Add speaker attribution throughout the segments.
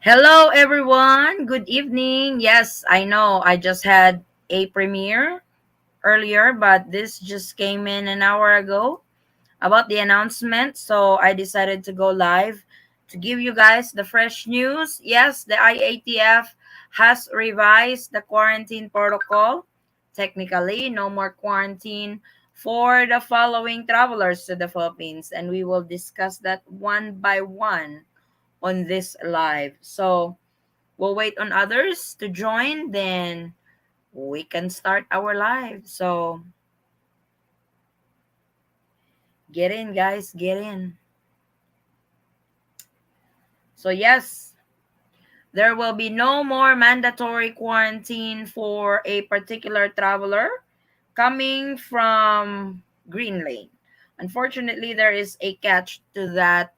Speaker 1: Hello, everyone. Good evening. Yes, I know I just had a premiere earlier, but this just came in an hour ago about the announcement. So I decided to go live to give you guys the fresh news. Yes, the IATF has revised the quarantine protocol. Technically, no more quarantine for the following travelers to the Philippines, and we will discuss that one by one on this live. So, we'll wait on others to join, then we can start our live. So get in, guys, get in. So, yes, there will be no more mandatory quarantine for a particular traveler coming from Greenlane. Unfortunately, there is a catch to that.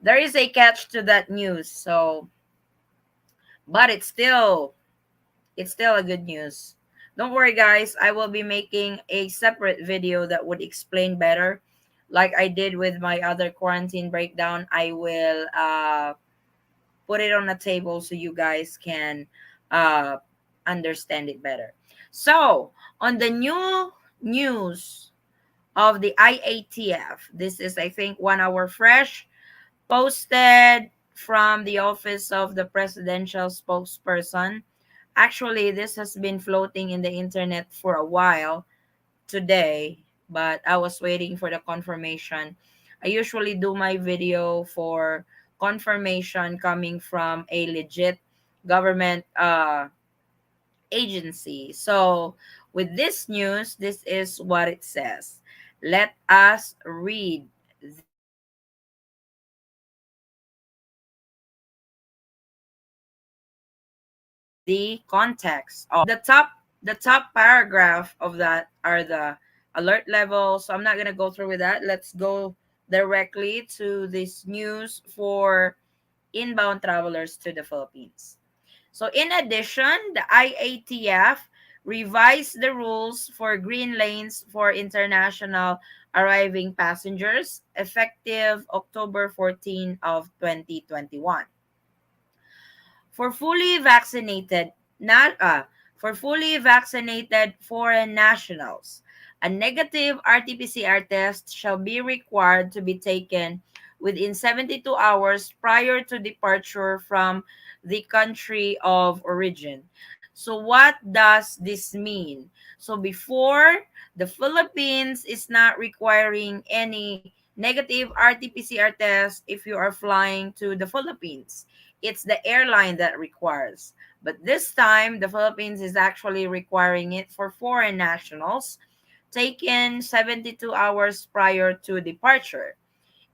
Speaker 1: There is a catch to that news. So, but it's still a good news. Don't worry, guys. I will be making a separate video that would explain better. Like I did with my other quarantine breakdown, I will put it on a table so you guys can uh, understand it better. So, on the new news of the IATF, this is, I think, 1 hour fresh, posted from the office of the presidential spokesperson. Actually, this has been floating in the internet for a while today, but I was waiting for the confirmation. I usually do my video for confirmation coming from a legit government agency. So, with this news, this is what it says. Let us read the context of the top paragraph of that are the alert levels. So I'm not gonna go through with that. Let's go directly to this news for inbound travelers to the Philippines. So in addition, the IATF revised the rules for green lanes for international arriving passengers effective October 14 of 2021. For fully vaccinated not for fully vaccinated foreign nationals, a negative RT-PCR test shall be required to be taken within 72 hours prior to departure from the country of origin. So what does this mean? So before, the Philippines is not requiring any negative RT-PCR test if you are flying to the Philippines. It's the airline that requires. But this time, the Philippines is actually requiring it for foreign nationals taken 72 hours prior to departure.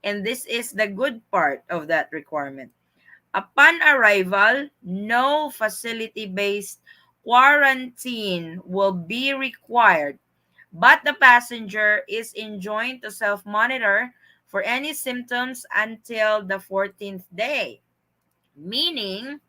Speaker 1: And this is the good part of that requirement. Upon arrival, no facility based quarantine will be required, but the passenger is enjoined to self monitor for any symptoms until the 14th day. Meaning,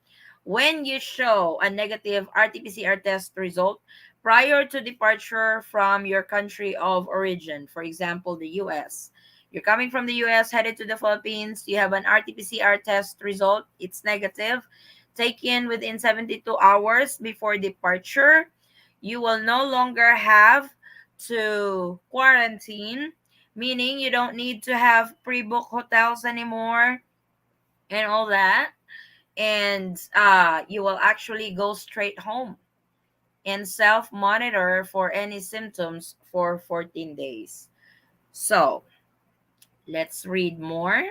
Speaker 1: when you show a negative RT-PCR test result prior to departure from your country of origin, for example, the US. You're coming from the US, headed to the Philippines, you have an RT-PCR test result, it's negative, taken within 72 hours before departure. You will no longer have to quarantine, meaning you don't need to have pre-book hotels anymore and all that, and you will actually go straight home and self monitor for any symptoms for 14 days. So let's read more.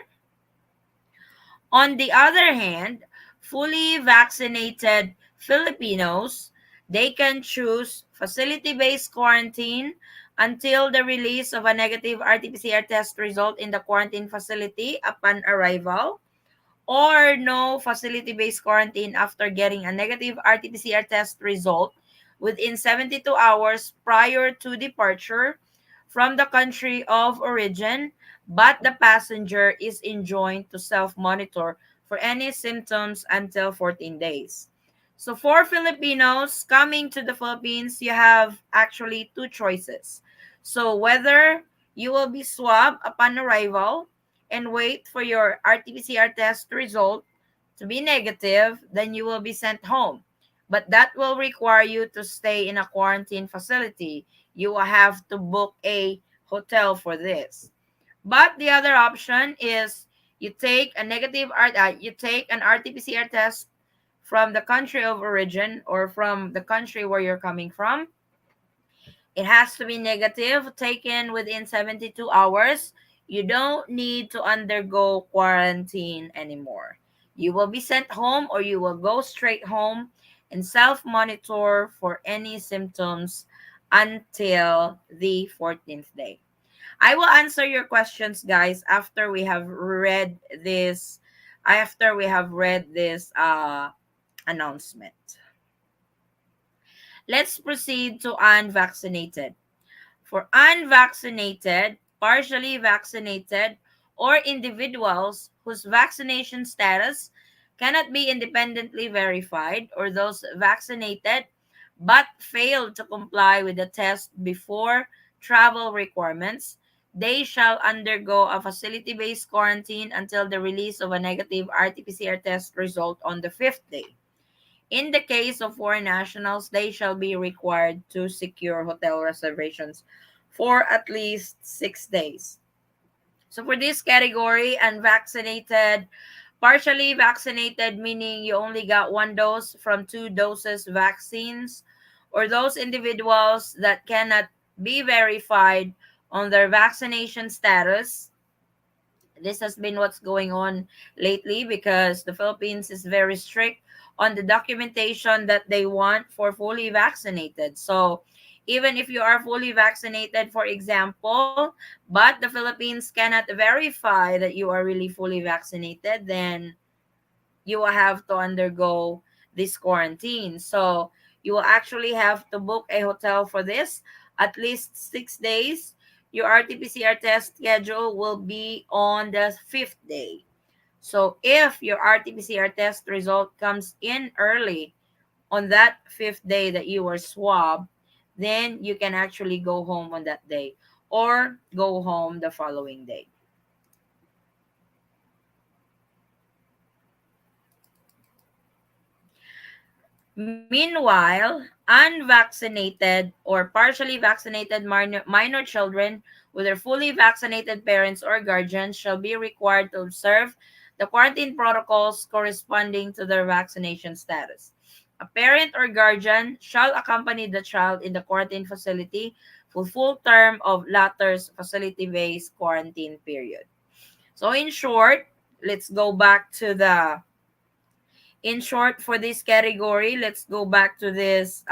Speaker 1: On the other hand, fully vaccinated Filipinos, they can choose facility-based quarantine until the release of a negative RT-PCR test result in the quarantine facility upon arrival, or no facility-based quarantine after getting a negative RT-PCR test result within 72 hours prior to departure from the country of origin, but the passenger is enjoined to self-monitor for any symptoms until 14 days. So for Filipinos coming to the Philippines, you have actually two choices. So whether you will be swabbed upon arrival and wait for your RT-PCR test result to be negative, then you will be sent home. But that will require you to stay in a quarantine facility. You will have to book a hotel for this. But the other option is you take an RT-PCR test from the country of origin or from the country where you're coming from. It has to be negative, taken within 72 hours. You don't need to undergo quarantine anymore. You will be sent home or you will go straight home and self monitor for any symptoms until the 14th day. I will answer your questions, guys, after we have read this announcement. Let's proceed to unvaccinated. For unvaccinated, partially vaccinated, or individuals whose vaccination status cannot be independently verified, or those vaccinated but failed to comply with the test before travel requirements, they shall undergo a facility based quarantine until the release of a negative RT-PCR test result on the fifth day. In the case of foreign nationals, they shall be required to secure hotel reservations for at least 6 days. So for this category, unvaccinated, partially vaccinated, meaning you only got one dose from 2 doses vaccines, or those individuals that cannot be verified on their vaccination status. This has been what's going on lately because the Philippines is very strict on the documentation that they want for fully vaccinated. So even if you are fully vaccinated, for example, but the Philippines cannot verify that you are really fully vaccinated, then you will have to undergo this quarantine. So you will actually have to book a hotel for this at least 6 days. Your RT-PCR test schedule will be on the fifth day. So if your RT-PCR test result comes in early on that fifth day that you were swabbed, then you can actually go home on that day or go home the following day. Meanwhile, unvaccinated or partially vaccinated minor children with their fully vaccinated parents or guardians shall be required to observe the quarantine protocols corresponding to their vaccination status. A parent or guardian shall accompany the child in the quarantine facility for full term of latter's facility-based quarantine period. So in short, let's go back to the in short for this category, let's go back to this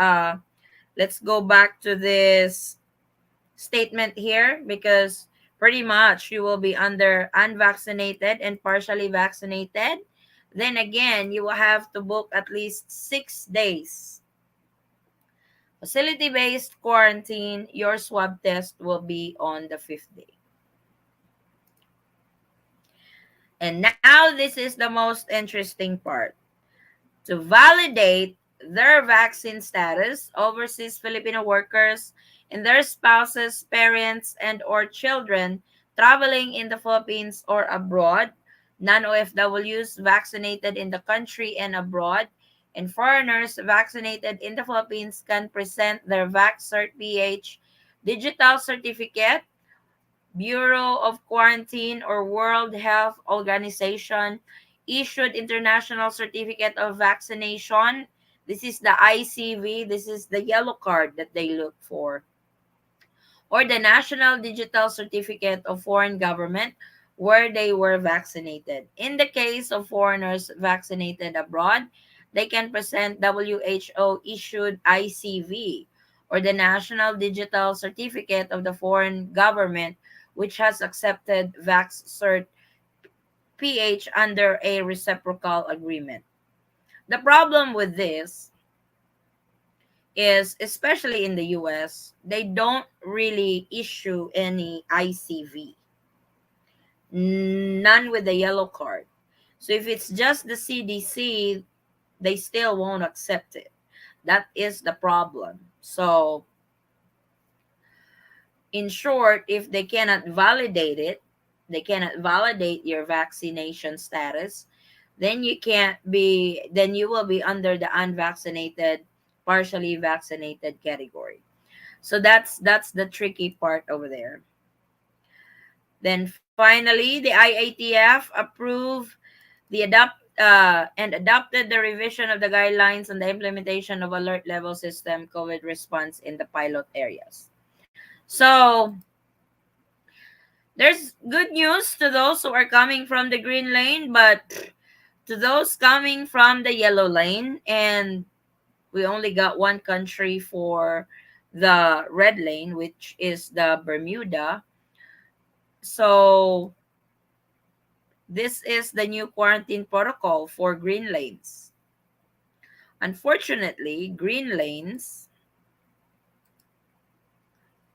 Speaker 1: statement here, because pretty much you will be under unvaccinated and partially vaccinated. Then again, you will have to book at least 6 days facility based quarantine. Your swab test will be on the fifth day. And now this is the most interesting part. To validate their vaccine status, overseas Filipino workers and their spouses, parents, and or children traveling in the Philippines or abroad, non-OFWs vaccinated in the country and abroad, and foreigners vaccinated in the Philippines can present their VaxCert PH digital certificate, Bureau of Quarantine or World Health Organization issued International Certificate of Vaccination. This is the ICV. This is the yellow card that they look for. Or the National Digital Certificate of Foreign Government where they were vaccinated. In the case of foreigners vaccinated abroad, they can present WHO issued ICV or the National Digital Certificate of the Foreign Government which has accepted VaxCert PH under a reciprocal agreement. The problem with this is, especially in the US, they don't really issue any ICV, none with the yellow card. So if it's just the CDC, they still won't accept it. That is the problem. So, in short, if they cannot validate it, they cannot validate your vaccination status, then you can't be, then you will be under the unvaccinated, partially vaccinated category. So that's the tricky part over there. Then finally, the IATF approved the and adopted the revision of the guidelines on the implementation of alert level system COVID response in the pilot areas. So there's good news to those who are coming from the green lane, but to those coming from the yellow lane, and we only got one country for the red lane, which is the Bermuda. So this is the new quarantine protocol for green lanes. Unfortunately, green lanes,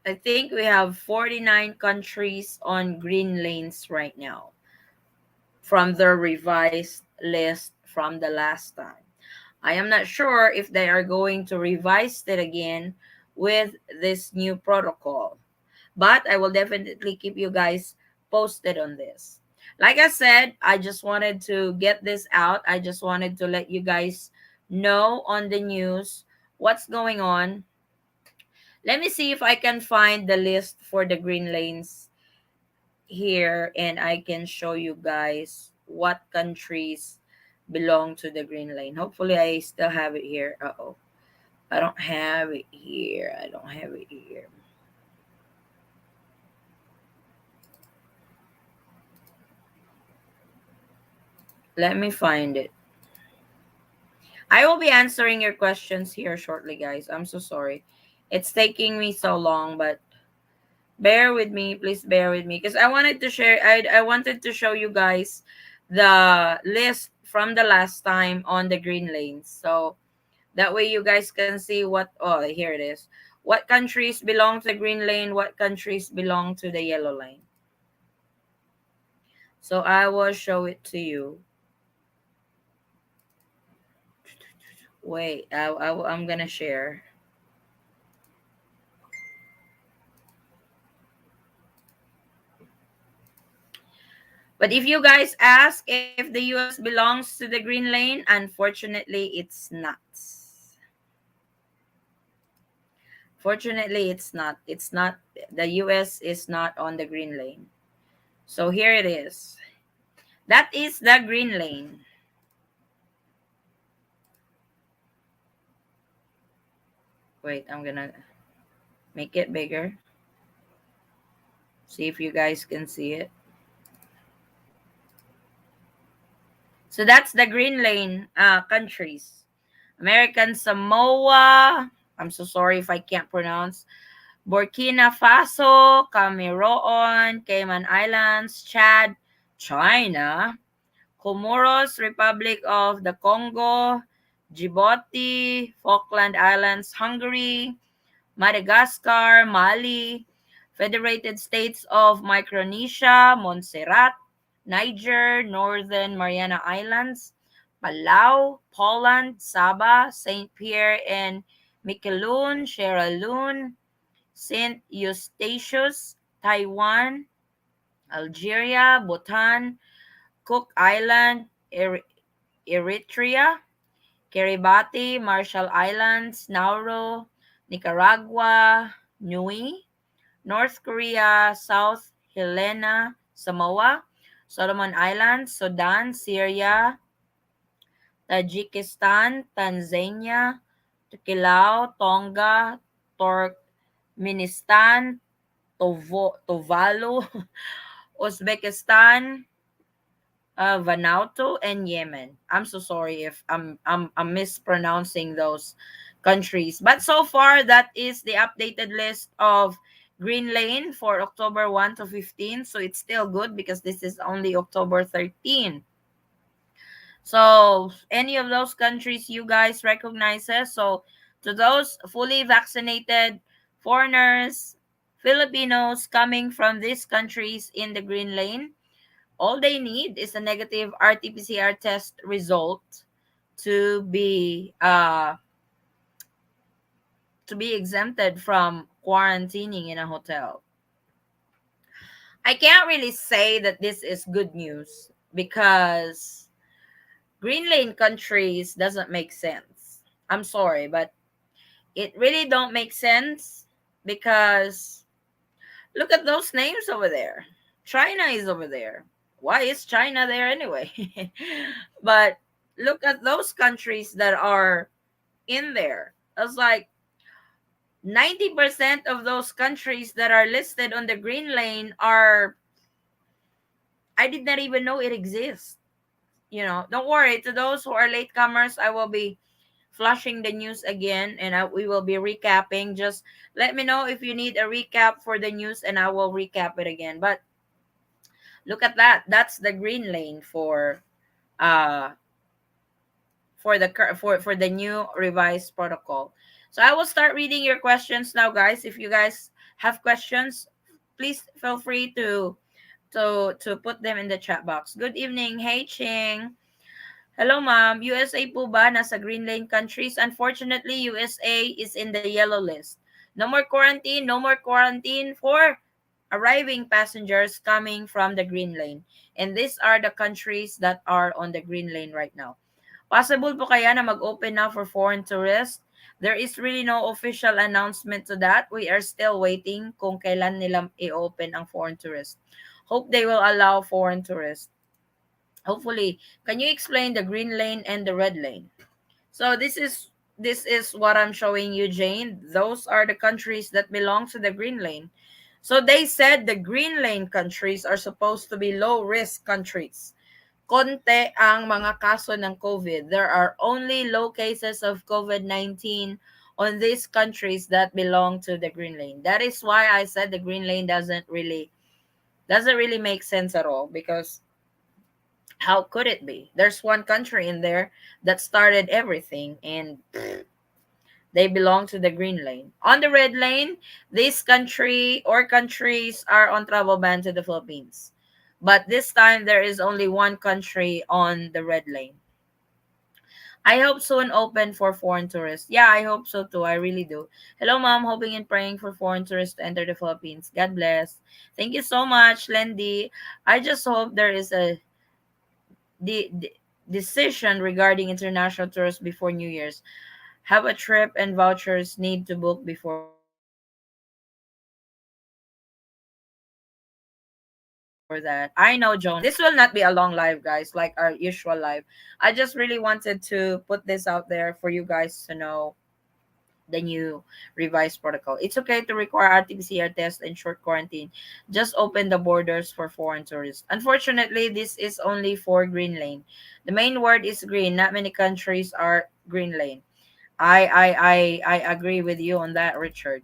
Speaker 1: I think we have 49 countries on green lanes right now from the revised list from the last time. I am not sure if they are going to revise it again with this new protocol, but I will definitely keep you guys posted on this. Like I said, I just wanted to get this out. I just wanted to let you guys know on the news what's going on. Let me see if I can find the list for the green lanes here, and I can show you guys what countries belong to the green lane. Hopefully I still have it here. Uh-oh. I don't have it here. I don't have it here. Let me find it. I will be answering your questions here shortly, guys. I'm so sorry. It's taking me so long, but bear with me. Please bear with me. Because I wanted to share, I wanted to show you guys the list from the last time on the green lanes. So that way you guys can see what, oh, here it is. What countries belong to the green lane, what countries belong to the yellow lane. So I will show it to you. Wait, I'm gonna share. But if you guys ask if the US belongs to the green lane, unfortunately, it's not. Fortunately, it's not. It's not. The US is not on the green lane. So here it is. That is the green lane. Wait, I'm gonna make it bigger. See if you guys can see it. So that's the green lane countries. American Samoa. I'm so sorry if I can't pronounce. Burkina Faso, Cameroon, Cayman Islands, Chad, China, Comoros, Republic of the Congo, Djibouti, Falkland Islands, Hungary, Madagascar, Mali, Federated States of Micronesia, Montserrat, Niger, Northern Mariana Islands, Palau, Poland, Sabah, St. Pierre and Miquelon, Sierra Leone, St. Eustatius, Taiwan, Algeria, Bhutan, Cook Island, Eritrea, Kiribati, Marshall Islands, Nauru, Nicaragua, Niue, North Korea, South Helena, Samoa, Solomon Islands, Sudan, Syria, Tajikistan, Tanzania, Tokelau, Tonga, Turkmenistan, Tuvalu, Uzbekistan, Vanuatu, and Yemen. I'm so sorry if I'm mispronouncing those countries. But so far, that is the updated list of Green Lane for October 1 to 15. So it's still good because this is only October 13. So any of those countries you guys recognize it. So to those fully vaccinated foreigners, Filipinos coming from these countries in the Green Lane, all they need is a negative RT-PCR test result to be uh to be exempted from quarantining in a hotel. I can't really say that this is good news because Green lane countries doesn't make sense. I'm sorry, but it really don't make sense because look at those names over there. China is over there. Why is China there anyway? But look at those countries that are in there. It's like 90% of those countries that are listed on the green lane are, I did not even know it exists. Don't worry. To those who are latecomers, I will be flashing the news again, and we will be recapping. Just let me know if you need a recap for the news, and I will recap it again. But look at that. That's the green lane uh for the new revised protocol. So I will start reading your questions now, guys. If you guys have questions, please feel free to put them in the chat box. Good evening. Hey, Ching. Hello, ma'am. USA po ba nasa green lane countries? Unfortunately, USA is in the yellow list. No more quarantine. No more quarantine for arriving passengers coming from the green lane. And these are the countries that are on the green lane right now. Possible po kaya na mag-open na for foreign tourists? There is really no official announcement to that. We are still waiting kung kailan nila i-open ang foreign tourists. Hope they will allow foreign tourists. Hopefully. Can you explain the green lane and the red lane? So this is what I'm showing you, Jane. Those are the countries that belong to the green lane. So they said the green lane countries are supposed to be low risk countries. Konti ang mga kaso ng COVID. There are only low cases of COVID-19 on these countries that belong to the green lane. That is why I said the green lane doesn't really make sense at all, because how could it be? There's one country in there that started everything, and they belong to the green lane. On the red lane, this country or countries are on travel ban to the Philippines. But this time, there is only one country on the red lane. I hope soon open for foreign tourists. Yeah, I hope so too. I really do. Hello, mom. Hoping and praying for foreign tourists to enter the Philippines. God bless. Thank you so much, Lendy. I just hope there is a the decision regarding international tourists before New Year's. Have a trip and vouchers need to book before that. I know, Joan. This will not be a long live, guys, like our usual live. I just really wanted to put this out there for you guys to know the new revised protocol. It's okay to require RT-PCR test and short quarantine. Just open the borders for foreign tourists. Unfortunately, this is only for Greenlane. The main word is green. Not many countries are Greenlane. I agree with you on that, Richard.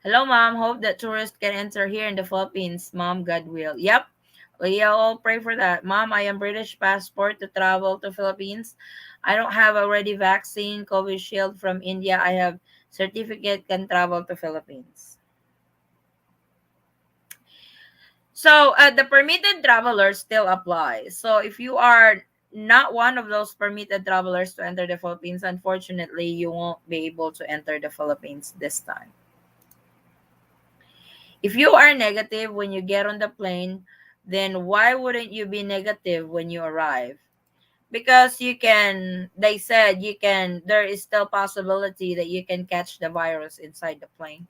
Speaker 1: Hello, mom. Hope that tourists can enter here in the Philippines. Mom, God will. Yep. We all pray for that. Mom, I am British passport to travel to Philippines. I don't have already vaccine, COVID shield from India. I have certificate can travel to Philippines. So the permitted travelers still apply. So if you are not one of those permitted travelers to enter the Philippines, unfortunately, you won't be able to enter the Philippines this time. If you are negative when you get on the plane, then why wouldn't you be negative when you arrive? Because they said there is still possibility that you can catch the virus inside the plane.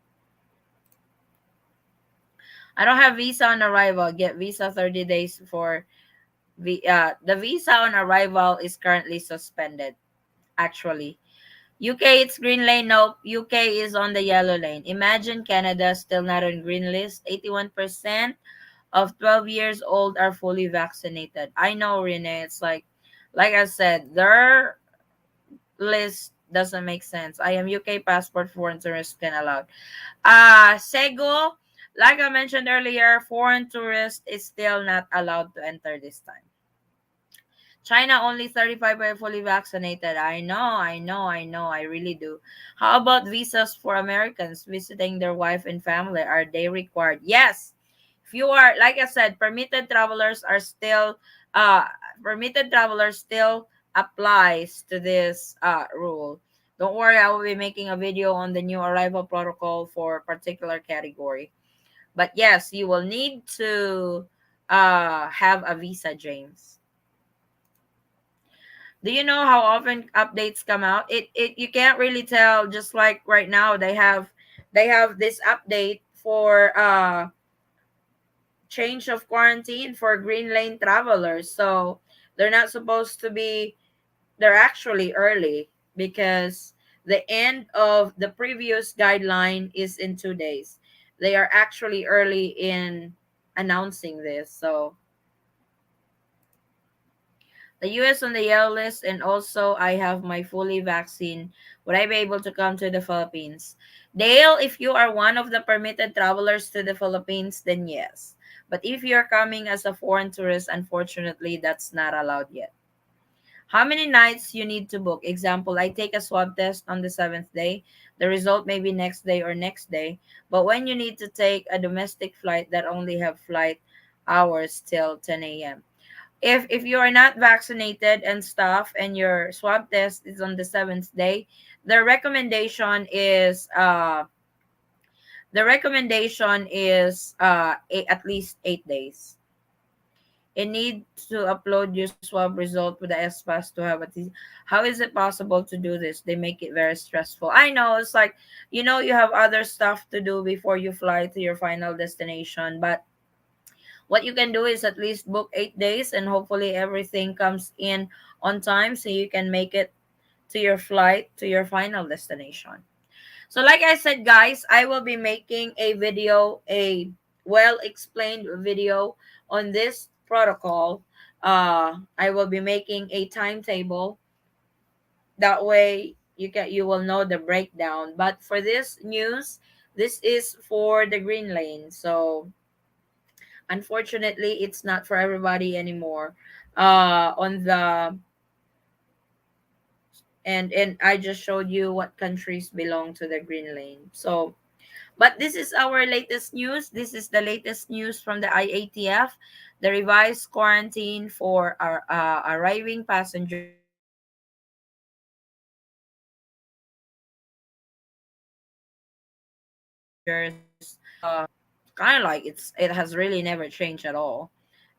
Speaker 1: I don't have visa on arrival. Get visa 30 days for the visa on arrival is currently suspended, actually. UK, it's green lane. Nope. UK is on the yellow lane. Imagine Canada still not on green list. 81% of 12 years old are fully vaccinated. I know, Renee. It's like I said, their list doesn't make sense. I am UK passport foreign tourists can allowed. Sego, like I mentioned earlier, foreign tourist is still not allowed to enter this time. China only 35 are fully vaccinated. I know, I really do. How about visas for Americans visiting their wife and family? Are they required? Yes. If you are, like I said, uh permitted travelers still applies to this rule. Don't worry, I will be making a video on the new arrival protocol for a particular category. But yes, you will need to have a visa, James. Do you know how often updates come out? It you can't really tell. Just like right now, they have this update for change of quarantine for Greenlane travelers. So they're not supposed to be. They're actually early because the end of the previous guideline is in 2 days. They are actually early in announcing this. So the US on the yellow list, and also I have my fully vaccine. Would I be able to come to the Philippines? Dale, if you are one of the permitted travelers to the Philippines, then yes. But if you're coming as a foreign tourist, unfortunately, that's not allowed yet. How many nights you need to book? Example, I take a swab test on the seventh day. The result may be next day or next day. But when you need to take a domestic flight that only have flight hours till 10 a.m. If you are not vaccinated and stuff and your swab test is on the seventh day, the recommendation is at least 8 days. You need to upload your swab result with the S-Pass to have at least. How is it possible to do this? They make it very stressful. I know it's like, you have other stuff to do before you fly to your final destination, but what you can do is at least book 8 days, and hopefully everything comes in on time so you can make it to your flight to your final destination. So, like I said, guys, I will be making a well explained video on this protocol. I will be making a timetable. That way, you will know the breakdown. But for this news, this is for the green lane. So, unfortunately, it's not for everybody anymore. On the and I just showed you what countries belong to the green lane. So, but this is our latest news. This is the latest news from the IATF, the revised quarantine for our arriving passengers. Kind of like it has really never changed at all,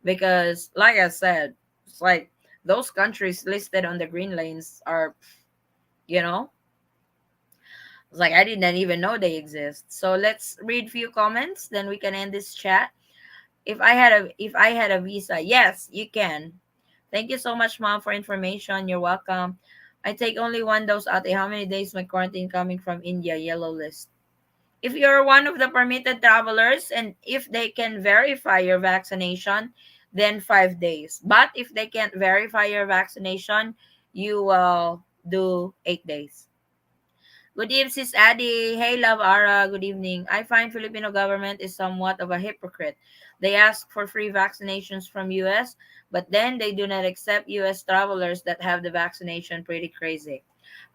Speaker 1: because like I said, it's like those countries listed on the green lanes are, you know, it's like I didn't even know they exist. So let's read few comments, then we can end this chat. If I had a visa, yes, you can. Thank you so much, mom, for information. You're welcome. I take only one dose ate. How many days my quarantine coming from India? Yellow list. If you're one of the permitted travelers and if they can verify your vaccination, then 5 days. But if they can't verify your vaccination, you will do 8 days. Good evening, Sis Addy. Hey, love Ara. Good evening. I find Filipino government is somewhat of a hypocrite. They ask for free vaccinations from US, but then they do not accept US travelers that have the vaccination. Pretty crazy.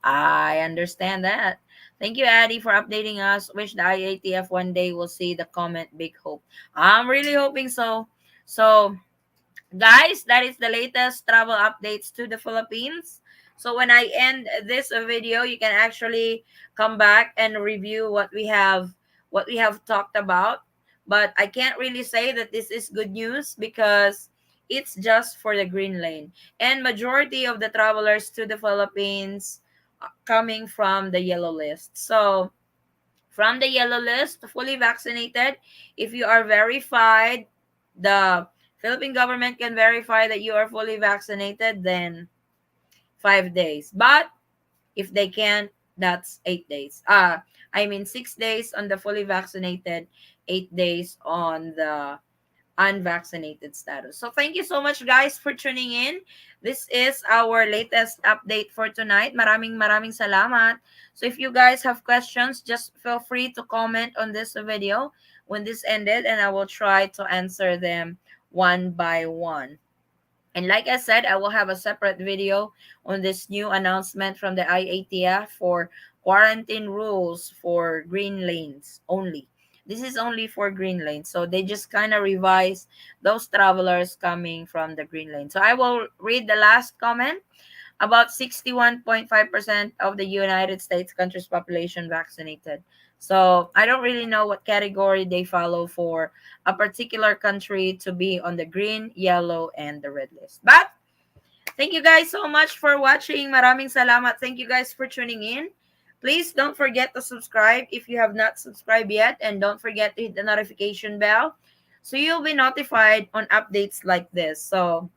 Speaker 1: I understand that. Thank you, Addy, for updating us. Wish the IATF one day will see the comment. Big hope. I'm really hoping so. So, guys, that is the latest travel updates to the Philippines. So when I end this video, you can actually come back and review what we have talked about. But I can't really say that this is good news because it's just for the green lane. And majority of the travelers to the Philippines coming from the yellow list. So from the yellow list, fully vaccinated, if you are verified, the Philippine government can verify that you are fully vaccinated, then 5 days. But if they can't, that's 8 days. I mean 6 days on the fully vaccinated, 8 days on the unvaccinated status. So thank you so much, guys, for tuning in. This is our latest update for tonight. Maraming salamat. So if you guys have questions, just feel free to comment on this video when this ended, and I will try to answer them one by one. And like I said, I will have a separate video on this new announcement from the IATF for quarantine rules for green lanes only. This is only for green lanes. So they just kind of revise those travelers coming from the green lane. So I will read the last comment. About 61.5% of the United States country's population vaccinated. So I don't really know what category they follow for a particular country to be on the green, yellow, and the red list. But Thank you guys so much for watching. Maraming salamat. Thank you guys for tuning in. Please don't forget to subscribe if you have not subscribed yet, and don't forget to hit the notification bell so you'll be notified on updates like this. So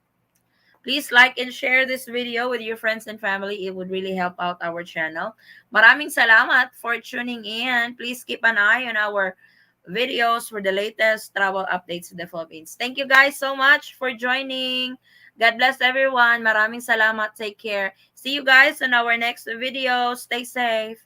Speaker 1: please like and share this video with your friends and family. It would really help out our channel. Maraming salamat for tuning in. Please keep an eye on our videos for the latest travel updates to the Philippines. Thank you guys so much for joining. God bless everyone. Maraming salamat. Take care. See you guys on our next video. Stay safe.